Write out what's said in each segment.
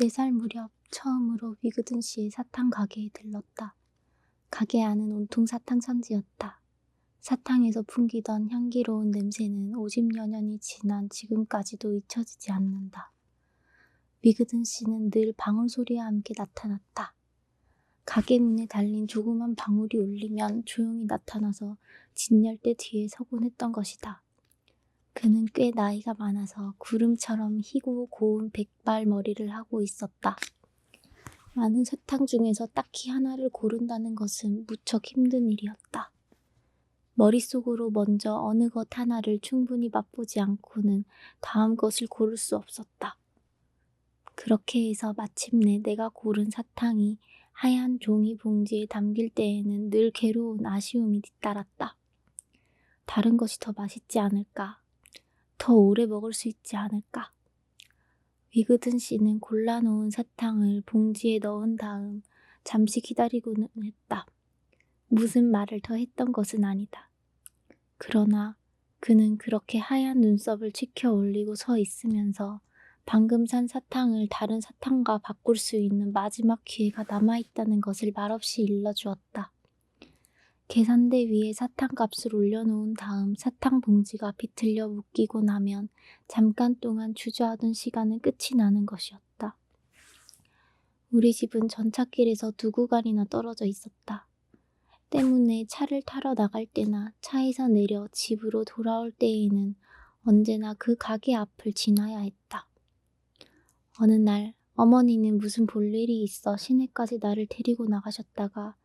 4살 무렵 처음으로 위그든 씨의 사탕 가게에 들렀다. 가게 안은 온통 사탕 천지였다. 사탕에서 풍기던 향기로운 냄새는 50여 년이 지난 지금까지도 잊혀지지 않는다. 위그든 씨는 늘 방울 소리와 함께 나타났다. 가게 문에 달린 조그만 방울이 울리면 조용히 나타나서 진열대 뒤에 서곤 했던 것이다. 그는 꽤 나이가 많아서 구름처럼 희고 고운 백발머리를 하고 있었다. 많은 사탕 중에서 딱히 하나를 고른다는 것은 무척 힘든 일이었다. 머릿속으로 먼저 어느 것 하나를 충분히 맛보지 않고는 다음 것을 고를 수 없었다. 그렇게 해서 마침내 내가 고른 사탕이 하얀 종이 봉지에 담길 때에는 늘 괴로운 아쉬움이 뒤따랐다. 다른 것이 더 맛있지 않을까? 더 오래 먹을 수 있지 않을까? 위그든 씨는 골라놓은 사탕을 봉지에 넣은 다음 잠시 기다리고는 했다. 무슨 말을 더 했던 것은 아니다. 그러나 그는 그렇게 하얀 눈썹을 치켜 올리고 서 있으면서 방금 산 사탕을 다른 사탕과 바꿀 수 있는 마지막 기회가 남아있다는 것을 말없이 일러주었다. 계산대 위에 사탕값을 올려놓은 다음 사탕 봉지가 비틀려 묶이고 나면 잠깐 동안 주저하던 시간은 끝이 나는 것이었다. 우리 집은 전찻길에서 2구간이나 떨어져 있었다. 때문에 차를 타러 나갈 때나 차에서 내려 집으로 돌아올 때에는 언제나 그 가게 앞을 지나야 했다. 어느 날 어머니는 무슨 볼일이 있어 시내까지 나를 데리고 나가셨다가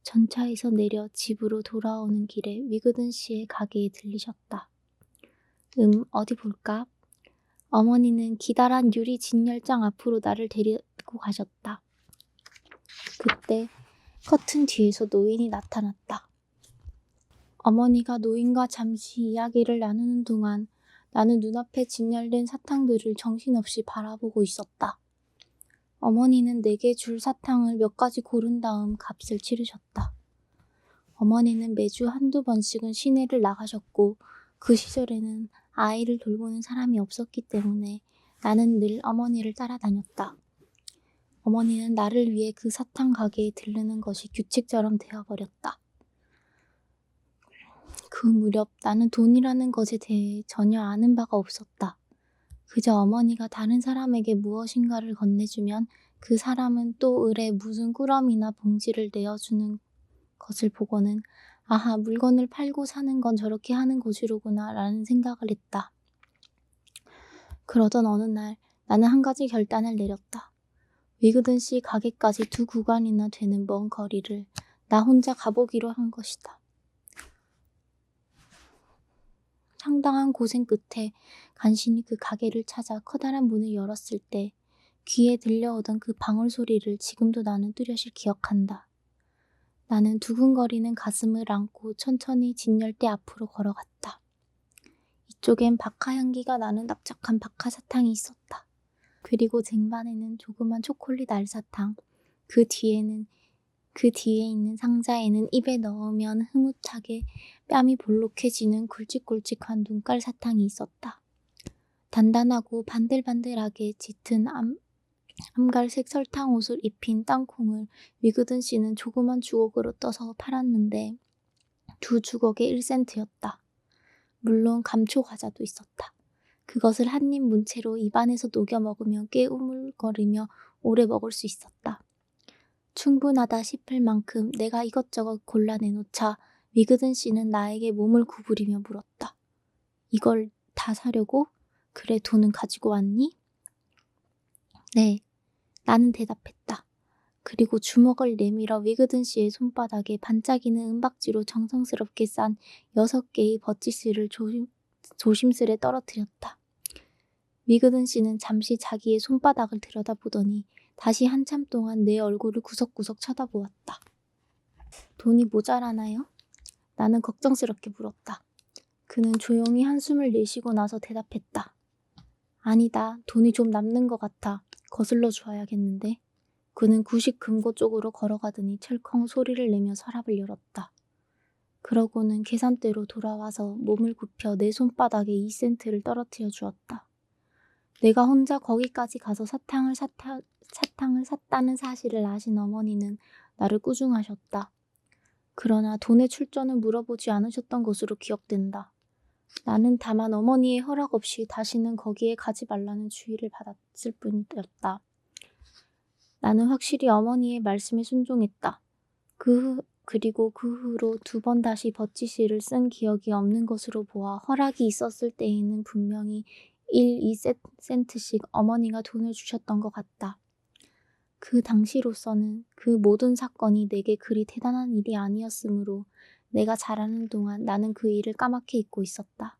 전차에서 내려 집으로 돌아오는 길에 위그든 씨의 가게에 들리셨다. 어디 볼까? 어머니는 기다란 유리 진열장 앞으로 나를 데리고 가셨다. 그때 커튼 뒤에서 노인이 나타났다. 어머니가 노인과 잠시 이야기를 나누는 동안 나는 눈앞에 진열된 사탕들을 정신없이 바라보고 있었다. 어머니는 내게 줄 사탕을 몇 가지 고른 다음 값을 치르셨다. 어머니는 매주 1~2번씩은 시내를 나가셨고 그 시절에는 아이를 돌보는 사람이 없었기 때문에 나는 늘 어머니를 따라다녔다. 어머니는 나를 위해 그 사탕 가게에 들르는 것이 규칙처럼 되어버렸다. 그 무렵 나는 돈이라는 것에 대해 전혀 아는 바가 없었다. 그저 어머니가 다른 사람에게 무엇인가를 건네주면 그 사람은 또 을에 무슨 꾸러미나 봉지를 내어주는 것을 보고는 아하, 물건을 팔고 사는 건 저렇게 하는 것이로구나 라는 생각을 했다. 그러던 어느 날 나는 한 가지 결단을 내렸다. 위그든 씨 가게까지 2구간이나 되는 먼 거리를 나 혼자 가보기로 한 것이다. 상당한 고생 끝에 간신히 그 가게를 찾아 커다란 문을 열었을 때 귀에 들려오던 그 방울 소리를 지금도 나는 뚜렷이 기억한다. 나는 두근거리는 가슴을 안고 천천히 진열대 앞으로 걸어갔다. 이쪽엔 박하 향기가 나는 납작한 박하 사탕이 있었다. 그리고 쟁반에는 조그만 초콜릿 알사탕, 그 뒤에 있는 상자에는 입에 넣으면 흐뭇하게 뺨이 볼록해지는 굵직굵직한 눈깔 사탕이 있었다. 단단하고 반들반들하게 짙은 암갈색 설탕 옷을 입힌 땅콩을 위그든 씨는 조그만 주걱으로 떠서 팔았는데 2주걱에 1센트였다. 물론 감초 과자도 있었다. 그것을 한 입 문채로 입안에서 녹여 먹으면 꽤 우물거리며 오래 먹을 수 있었다. 충분하다 싶을 만큼 내가 이것저것 골라내놓자 위그든 씨는 나에게 몸을 구부리며 물었다. 이걸 다 사려고? 그래, 돈은 가지고 왔니? 네, 나는 대답했다. 그리고 주먹을 내밀어 위그든 씨의 손바닥에 반짝이는 은박지로 정성스럽게 싼 6개의 버치스를 조심스레 떨어뜨렸다. 위그든 씨는 잠시 자기의 손바닥을 들여다보더니 다시 한참 동안 내 얼굴을 구석구석 쳐다보았다. 돈이 모자라나요? 나는 걱정스럽게 물었다. 그는 조용히 한숨을 내쉬고 나서 대답했다. 아니다. 돈이 좀 남는 것 같아. 거슬러 주어야겠는데. 그는 구식 금고 쪽으로 걸어가더니 철컹 소리를 내며 서랍을 열었다. 그러고는 계산대로 돌아와서 몸을 굽혀 내 손바닥에 2센트를 떨어뜨려 주었다. 내가 혼자 거기까지 가서 사탕을 샀다는 사실을 아신 어머니는 나를 꾸중하셨다. 그러나 돈의 출처는 물어보지 않으셨던 것으로 기억된다. 나는 다만 어머니의 허락 없이 다시는 거기에 가지 말라는 주의를 받았을 뿐이었다. 나는 확실히 어머니의 말씀에 순종했다. 그리고 그 후로 2번 다시 버찌씨를 쓴 기억이 없는 것으로 보아 허락이 있었을 때에는 분명히 1, 2센트씩 어머니가 돈을 주셨던 것 같다. 그 당시로서는 그 모든 사건이 내게 그리 대단한 일이 아니었으므로 내가 자라는 동안 나는 그 일을 까맣게 잊고 있었다.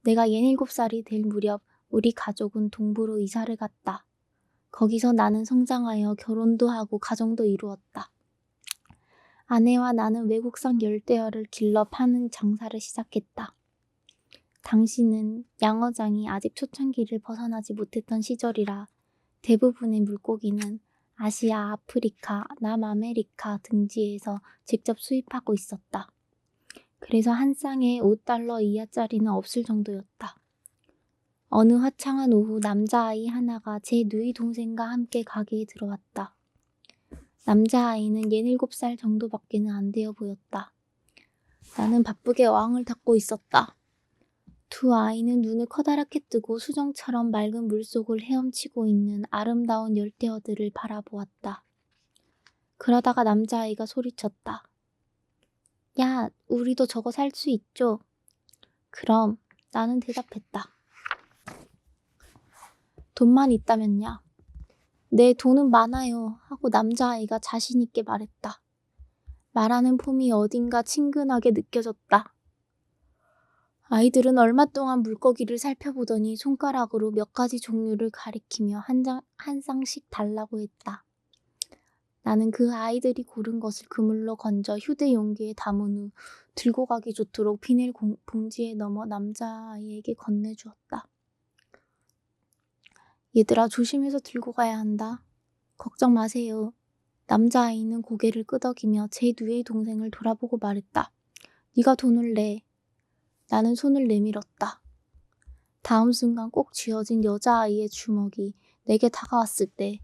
내가 17살이 될 무렵 우리 가족은 동부로 이사를 갔다. 거기서 나는 성장하여 결혼도 하고 가정도 이루었다. 아내와 나는 외국산 열대어를 길러 파는 장사를 시작했다. 당시는 양어장이 아직 초창기를 벗어나지 못했던 시절이라 대부분의 물고기는 아시아, 아프리카, 남아메리카 등지에서 직접 수입하고 있었다. 그래서 한 쌍에 $5 이하짜리는 없을 정도였다. 어느 화창한 오후 남자아이 하나가 제 누이 동생과 함께 가게에 들어왔다. 남자아이는 17살 정도밖에는 안 되어 보였다. 나는 바쁘게 어항을 닦고 있었다. 두 아이는 눈을 커다랗게 뜨고 수정처럼 맑은 물속을 헤엄치고 있는 아름다운 열대어들을 바라보았다. 그러다가 남자아이가 소리쳤다. 야, 우리도 저거 살 수 있죠? 그럼, 나는 대답했다. 돈만 있다면야. 네, 돈은 많아요. 하고 남자아이가 자신있게 말했다. 말하는 폼이 어딘가 친근하게 느껴졌다. 아이들은 얼마 동안 물고기를 살펴보더니 손가락으로 몇 가지 종류를 가리키며 한 쌍씩 달라고 했다. 나는 그 아이들이 고른 것을 그물로 건져 휴대 용기에 담은 후 들고 가기 좋도록 비닐 봉지에 넣어 남자아이에게 건네주었다. 얘들아, 조심해서 들고 가야 한다. 걱정 마세요. 남자아이는 고개를 끄덕이며 제 누이 동생을 돌아보고 말했다. 네가 돈을 내. 나는 손을 내밀었다. 다음 순간 꼭 쥐어진 여자아이의 주먹이 내게 다가왔을 때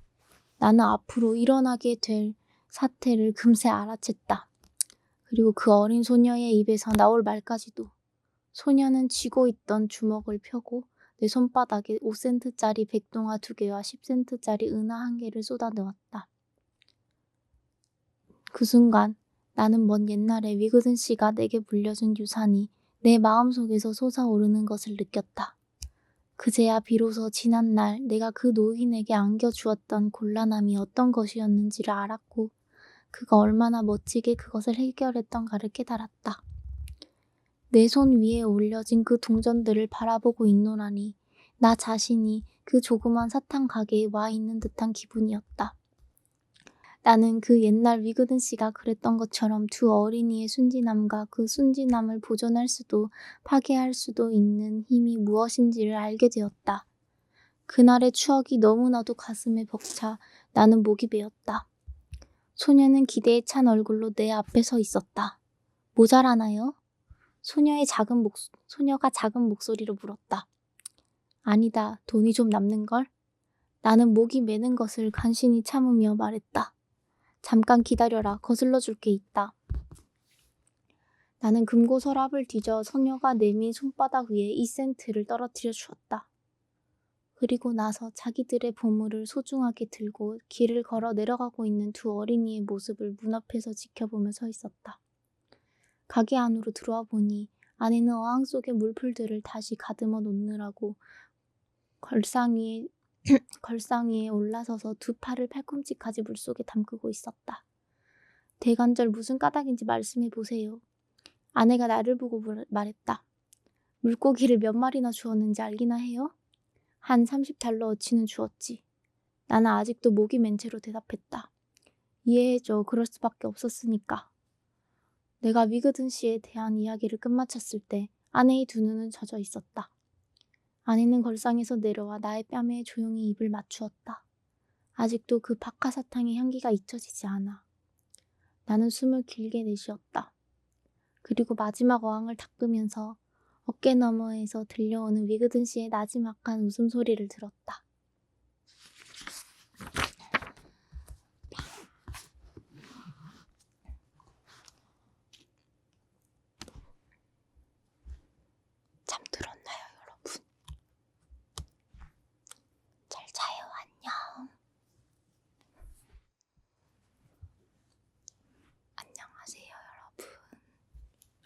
나는 앞으로 일어나게 될 사태를 금세 알아챘다. 그리고 그 어린 소녀의 입에서 나올 말까지도. 소녀는 쥐고 있던 주먹을 펴고 내 손바닥에 5센트짜리 백동화 2개와 10센트짜리 은하 1개를 쏟아넣었다. 그 순간 나는 먼 옛날에 위그든 씨가 내게 물려준 유산이 내 마음속에서 솟아오르는 것을 느꼈다. 그제야 비로소 지난날 내가 그 노인에게 안겨주었던 곤란함이 어떤 것이었는지를 알았고 그가 얼마나 멋지게 그것을 해결했던가를 깨달았다. 내 손 위에 올려진 그 동전들을 바라보고 있노라니 나 자신이 그 조그만 사탕 가게에 와 있는 듯한 기분이었다. 나는 그 옛날 위그든 씨가 그랬던 것처럼 두 어린이의 순진함과 그 순진함을 보존할 수도 파괴할 수도 있는 힘이 무엇인지를 알게 되었다. 그날의 추억이 너무나도 가슴에 벅차 나는 목이 베었다. 소녀는 기대에 찬 얼굴로 내 앞에 서 있었다. 모자라나요? 소녀가 작은 목소리로 물었다. 아니다, 돈이 좀 남는걸? 나는 목이 메는 것을 간신히 참으며 말했다. 잠깐 기다려라. 거슬러 줄 게 있다. 나는 금고 서랍을 뒤져 소녀가 내민 손바닥 위에 2센트를 떨어뜨려 주었다. 그리고 나서 자기들의 보물을 소중하게 들고 길을 걸어 내려가고 있는 두 어린이의 모습을 문 앞에서 지켜보며 서 있었다. 가게 안으로 들어와 보니 아내는 어항 속의 물풀들을 다시 가듬어 놓느라고 걸상 위에 올라서서 두 팔을 팔꿈치까지 물속에 담그고 있었다. 대관절 무슨 까닭인지 말씀해 보세요. 아내가 나를 보고 말했다. 물고기를 몇 마리나 주었는지 알기나 해요? 한 30달러어치는 주었지. 나는 아직도 목이 맨 채로 대답했다. 이해해줘. 그럴 수밖에 없었으니까. 내가 위그든 씨에 대한 이야기를 끝마쳤을 때 아내의 두 눈은 젖어 있었다. 아내는 걸상에서 내려와 나의 뺨에 조용히 입을 맞추었다. 아직도 그 박하사탕의 향기가 잊혀지지 않아. 나는 숨을 길게 내쉬었다. 그리고 마지막 어항을 닦으면서 어깨 너머에서 들려오는 위그든 씨의 나지막한 웃음소리를 들었다. 잠들었나요, 여러분? 잘 자요, 안녕. 안녕하세요, 여러분.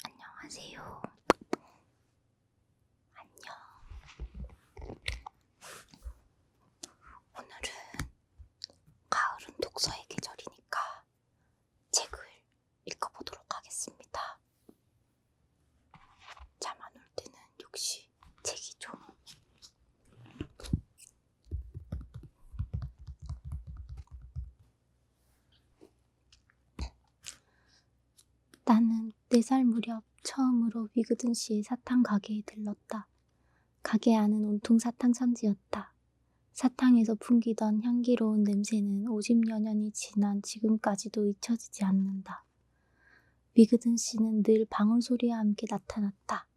안녕하세요. 안녕. 오늘은 가을은 독서의 계절이니까 책을 읽어보도록 하겠습니다. 잠 안 올 때는 역시 책이죠. 나는 4살 무렵 처음으로 위그든 씨의 사탕 가게에 들렀다. 가게 안은 온통 사탕 천지였다. 사탕에서 풍기던 향기로운 냄새는 50여 년이 지난 지금까지도 잊혀지지 않는다. 위그든 씨는 늘 방울 소리와 함께 나타났다.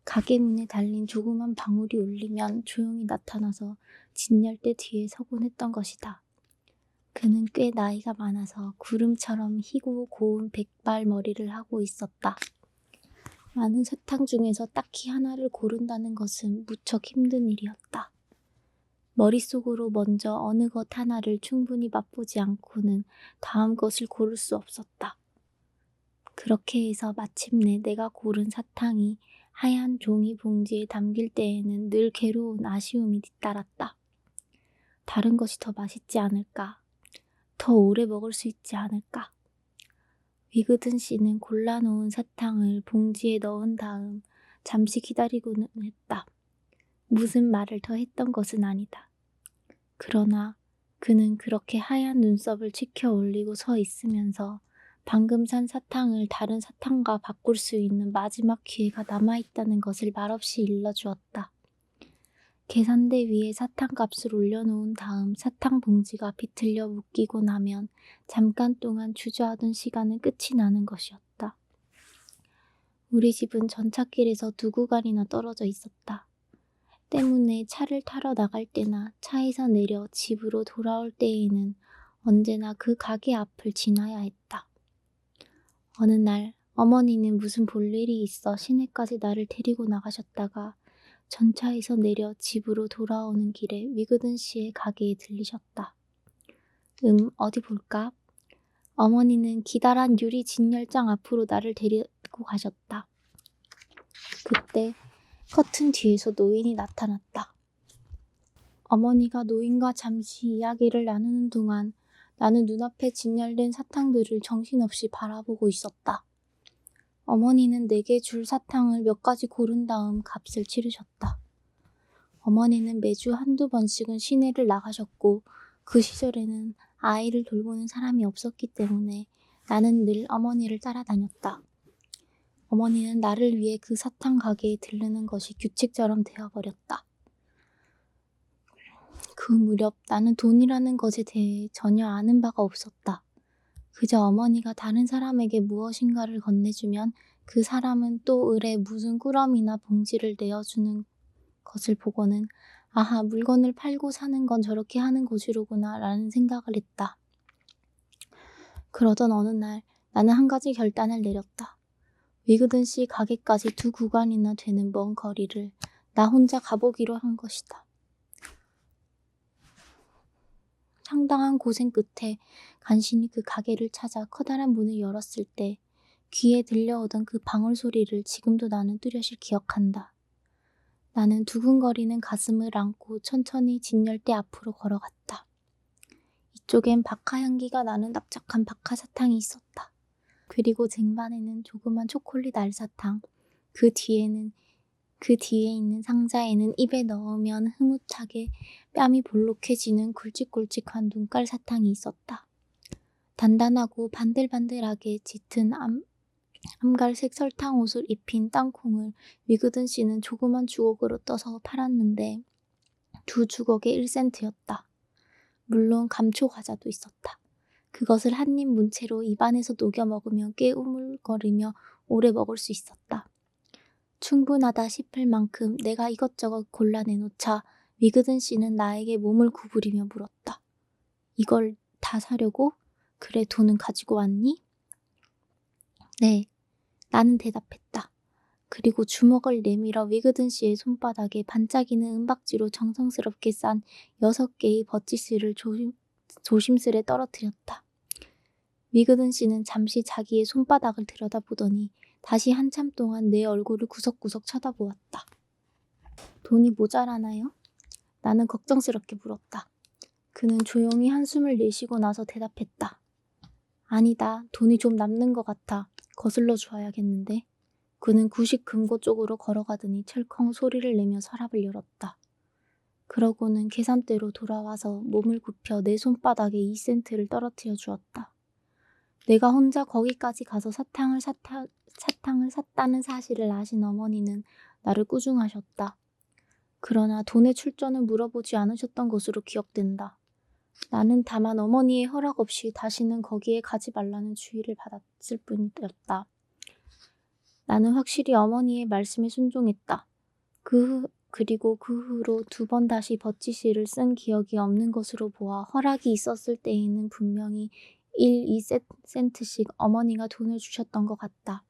가게 문에 달린 조그만 방울이 울리면 조용히 나타나서 진열대 뒤에 서곤 했던 것이다. 그는 꽤 나이가 많아서 구름처럼 희고 고운 백발 머리를 하고 있었다. 많은 사탕 중에서 딱히 하나를 고른다는 것은 무척 힘든 일이었다. 머릿속으로 먼저 어느 것 하나를 충분히 맛보지 않고는 다음 것을 고를 수 없었다. 그렇게 해서 마침내 내가 고른 사탕이 하얀 종이 봉지에 담길 때에는 늘 괴로운 아쉬움이 뒤따랐다. 다른 것이 더 맛있지 않을까? 더 오래 먹을 수 있지 않을까? 위그든 씨는 골라놓은 사탕을 봉지에 넣은 다음 잠시 기다리고는 했다. 무슨 말을 더 했던 것은 아니다. 그러나 그는 그렇게 하얀 눈썹을 치켜 올리고 서 있으면서 방금 산 사탕을 다른 사탕과 바꿀 수 있는 마지막 기회가 남아있다는 것을 말없이 일러주었다. 계산대 위에 사탕값을 올려놓은 다음 사탕 봉지가 비틀려 묶이고 나면 잠깐 동안 주저하던 시간은 끝이 나는 것이었다. 우리 집은 전찻길에서 2구간이나 떨어져 있었다. 때문에 차를 타러 나갈 때나 차에서 내려 집으로 돌아올 때에는 언제나 그 가게 앞을 지나야 했다. 어느 날 어머니는 무슨 볼일이 있어 시내까지 나를 데리고 나가셨다가 전차에서 내려 집으로 돌아오는 길에 위그든 씨의 가게에 들리셨다. 어디 볼까? 어머니는 기다란 유리 진열장 앞으로 나를 데리고 가셨다. 그때 커튼 뒤에서 노인이 나타났다. 어머니가 노인과 잠시 이야기를 나누는 동안 나는 눈앞에 진열된 사탕들을 정신없이 바라보고 있었다. 어머니는 내게 줄 사탕을 몇 가지 고른 다음 값을 치르셨다. 어머니는 매주 1~2번씩은 시내를 나가셨고 그 시절에는 아이를 돌보는 사람이 없었기 때문에 나는 늘 어머니를 따라다녔다. 어머니는 나를 위해 그 사탕 가게에 들르는 것이 규칙처럼 되어버렸다. 그 무렵 나는 돈이라는 것에 대해 전혀 아는 바가 없었다. 그저 어머니가 다른 사람에게 무엇인가를 건네주면 그 사람은 또 을에 무슨 꾸러미나 봉지를 내어주는 것을 보고는 아하, 물건을 팔고 사는 건 저렇게 하는 것이로구나 라는 생각을 했다. 그러던 어느 날 나는 한 가지 결단을 내렸다. 위그든 씨 가게까지 2구간이나 되는 먼 거리를 나 혼자 가보기로 한 것이다. 상당한 고생 끝에 간신히 그 가게를 찾아 커다란 문을 열었을 때 귀에 들려오던 그 방울 소리를 지금도 나는 뚜렷이 기억한다. 나는 두근거리는 가슴을 안고 천천히 진열대 앞으로 걸어갔다. 이쪽엔 박하 향기가 나는 납작한 박하 사탕이 있었다. 그리고 쟁반에는 조그만 초콜릿 알사탕, 그 뒤에 있는 상자에는 입에 넣으면 흐뭇하게 뺨이 볼록해지는 굵직굵직한 눈깔 사탕이 있었다. 단단하고 반들반들하게 짙은 암갈색 설탕 옷을 입힌 땅콩을 위그든 씨는 조그만 주걱으로 떠서 팔았는데 2주걱에 1센트였다. 물론 감초 과자도 있었다. 그것을 한 입 문채로 입안에서 녹여 먹으면 꽤 우물거리며 오래 먹을 수 있었다. 충분하다 싶을 만큼 내가 이것저것 골라내놓자 위그든 씨는 나에게 몸을 구부리며 물었다. 이걸 다 사려고? 그래, 돈은 가지고 왔니? 네, 나는 대답했다. 그리고 주먹을 내밀어 위그든 씨의 손바닥에 반짝이는 은박지로 정성스럽게 싼 6개의 버치스를 조심스레 떨어뜨렸다. 위그든 씨는 잠시 자기의 손바닥을 들여다보더니 다시 한참 동안 내 얼굴을 구석구석 쳐다보았다. 돈이 모자라나요? 나는 걱정스럽게 물었다. 그는 조용히 한숨을 내쉬고 나서 대답했다. 아니다. 돈이 좀 남는 것 같아. 거슬러 주어야겠는데. 그는 구식 금고 쪽으로 걸어가더니 철컹 소리를 내며 서랍을 열었다. 그러고는 계산대로 돌아와서 몸을 굽혀 내 손바닥에 2센트를 떨어뜨려 주었다. 내가 혼자 거기까지 가서 사탕을 샀다는 사실을 아신 어머니는 나를 꾸중하셨다. 그러나 돈의 출처는 물어보지 않으셨던 것으로 기억된다. 나는 다만 어머니의 허락 없이 다시는 거기에 가지 말라는 주의를 받았을 뿐이었다. 나는 확실히 어머니의 말씀에 순종했다. 그리고 그 후로 2번 다시 버치시를 쓴 기억이 없는 것으로 보아 허락이 있었을 때에는 분명히 1, 2센트씩 어머니가 돈을 주셨던 것 같다.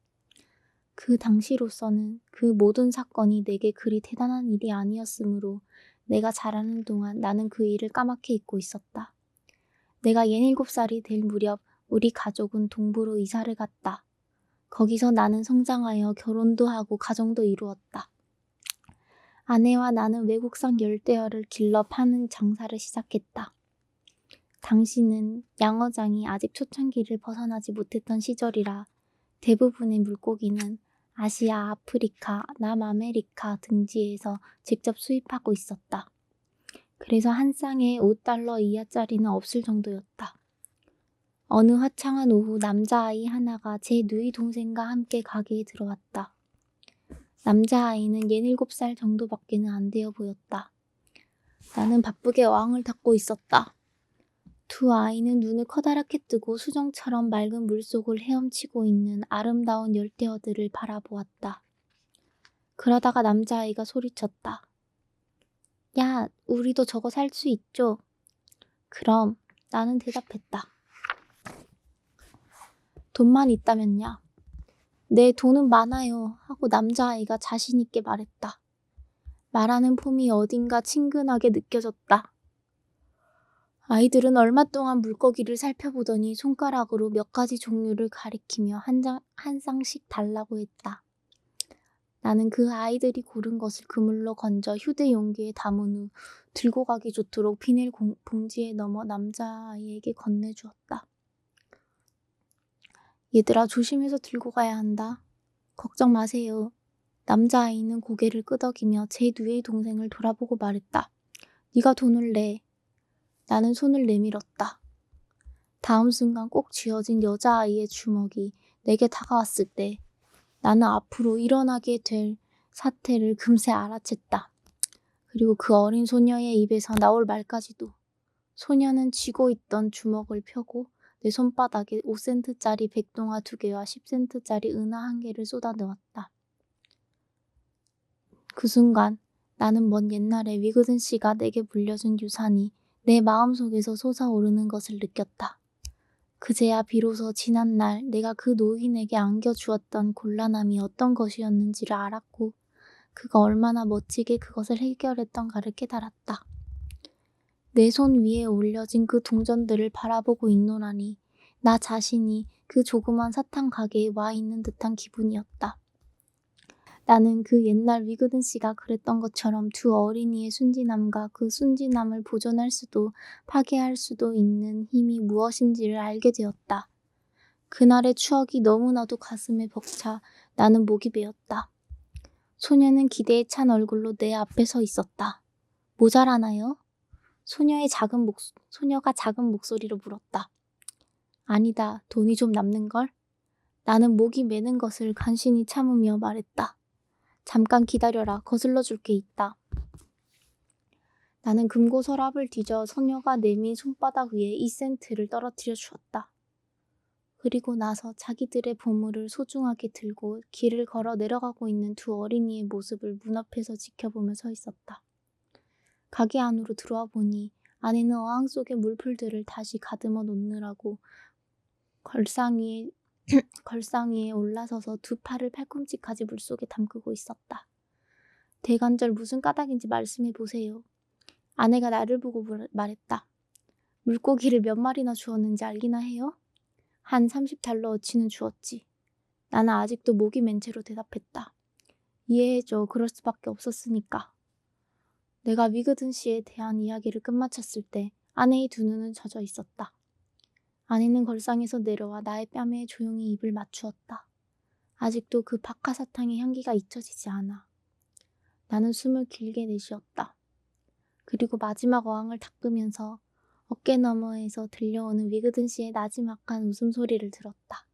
그 당시로서는 그 모든 사건이 내게 그리 대단한 일이 아니었으므로 내가 자라는 동안 나는 그 일을 까맣게 잊고 있었다. 내가 17살이 될 무렵 우리 가족은 동부로 이사를 갔다. 거기서 나는 성장하여 결혼도 하고 가정도 이루었다. 아내와 나는 외국산 열대어를 길러 파는 장사를 시작했다. 당시는 양어장이 아직 초창기를 벗어나지 못했던 시절이라 대부분의 물고기는 아시아, 아프리카, 남아메리카 등지에서 직접 수입하고 있었다. 그래서 한 쌍에 $5 이하짜리는 없을 정도였다. 어느 화창한 오후 남자아이 하나가 제 누이 동생과 함께 가게에 들어왔다. 남자아이는 17살 정도밖에는 안 되어 보였다. 나는 바쁘게 어항을 닦고 있었다. 두 아이는 눈을 커다랗게 뜨고 수정처럼 맑은 물속을 헤엄치고 있는 아름다운 열대어들을 바라보았다. 그러다가 남자아이가 소리쳤다. 야, 우리도 저거 살 수 있죠? 그럼, 나는 대답했다. 돈만 있다면야. 네, 돈은 많아요. 하고 남자아이가 자신있게 말했다. 말하는 폼이 어딘가 친근하게 느껴졌다. 아이들은 얼마 동안 물고기를 살펴보더니 손가락으로 몇 가지 종류를 가리키며 한 쌍씩 달라고 했다. 나는 그 아이들이 고른 것을 그물로 건져 휴대 용기에 담은 후 들고 가기 좋도록 비닐 봉지에 넣어 남자아이에게 건네주었다. 얘들아, 조심해서 들고 가야 한다. 걱정 마세요. 남자아이는 고개를 끄덕이며 제 누이 동생을 돌아보고 말했다. 네가 돈을 내. 나는 손을 내밀었다. 다음 순간 꼭 쥐어진 여자아이의 주먹이 내게 다가왔을 때 나는 앞으로 일어나게 될 사태를 금세 알아챘다. 그리고 그 어린 소녀의 입에서 나올 말까지도. 소녀는 쥐고 있던 주먹을 펴고 내 손바닥에 5센트짜리 백동화 2개와 10센트짜리 은하 1개를 쏟아넣었다. 그 순간 나는 먼 옛날에 위그든 씨가 내게 물려준 유산이 내 마음속에서 솟아오르는 것을 느꼈다. 그제야 비로소 지난날 내가 그 노인에게 안겨주었던 곤란함이 어떤 것이었는지를 알았고 그가 얼마나 멋지게 그것을 해결했던가를 깨달았다. 내 손 위에 올려진 그 동전들을 바라보고 있노라니 나 자신이 그 조그만 사탕 가게에 와 있는 듯한 기분이었다. 나는 그 옛날 위그든 씨가 그랬던 것처럼 두 어린이의 순진함과 그 순진함을 보존할 수도 파괴할 수도 있는 힘이 무엇인지를 알게 되었다. 그날의 추억이 너무나도 가슴에 벅차 나는 목이 메었다. 소녀는 기대에 찬 얼굴로 내 앞에 서 있었다. 모자라나요? 소녀가 작은 목소리로 물었다. 아니다, 돈이 좀 남는걸? 나는 목이 메는 것을 간신히 참으며 말했다. 잠깐 기다려라. 거슬러 줄 게 있다. 나는 금고 서랍을 뒤져 소녀가 내민 손바닥 위에 2센트를 떨어뜨려 주었다. 그리고 나서 자기들의 보물을 소중하게 들고 길을 걸어 내려가고 있는 두 어린이의 모습을 문 앞에서 지켜보며 서 있었다. 가게 안으로 들어와 보니 아내는 어항 속의 물풀들을 다시 가듬어 놓느라고 걸상 위에 걸상 위에 올라서서 두 팔을 팔꿈치까지 물속에 담그고 있었다. 대관절 무슨 까닭인지 말씀해 보세요. 아내가 나를 보고 말했다. 물고기를 몇 마리나 주었는지 알기나 해요? 한 30달러어치는 주었지. 나는 아직도 목이 맨 채로 대답했다. 이해해줘. 그럴 수밖에 없었으니까. 내가 위그든 씨에 대한 이야기를 끝마쳤을 때 아내의 두 눈은 젖어 있었다. 아내는 걸상에서 내려와 나의 뺨에 조용히 입을 맞추었다. 아직도 그 박하사탕의 향기가 잊혀지지 않아. 나는 숨을 길게 내쉬었다. 그리고 마지막 어항을 닦으면서 어깨 너머에서 들려오는 위그든 씨의 나지막한 웃음소리를 들었다.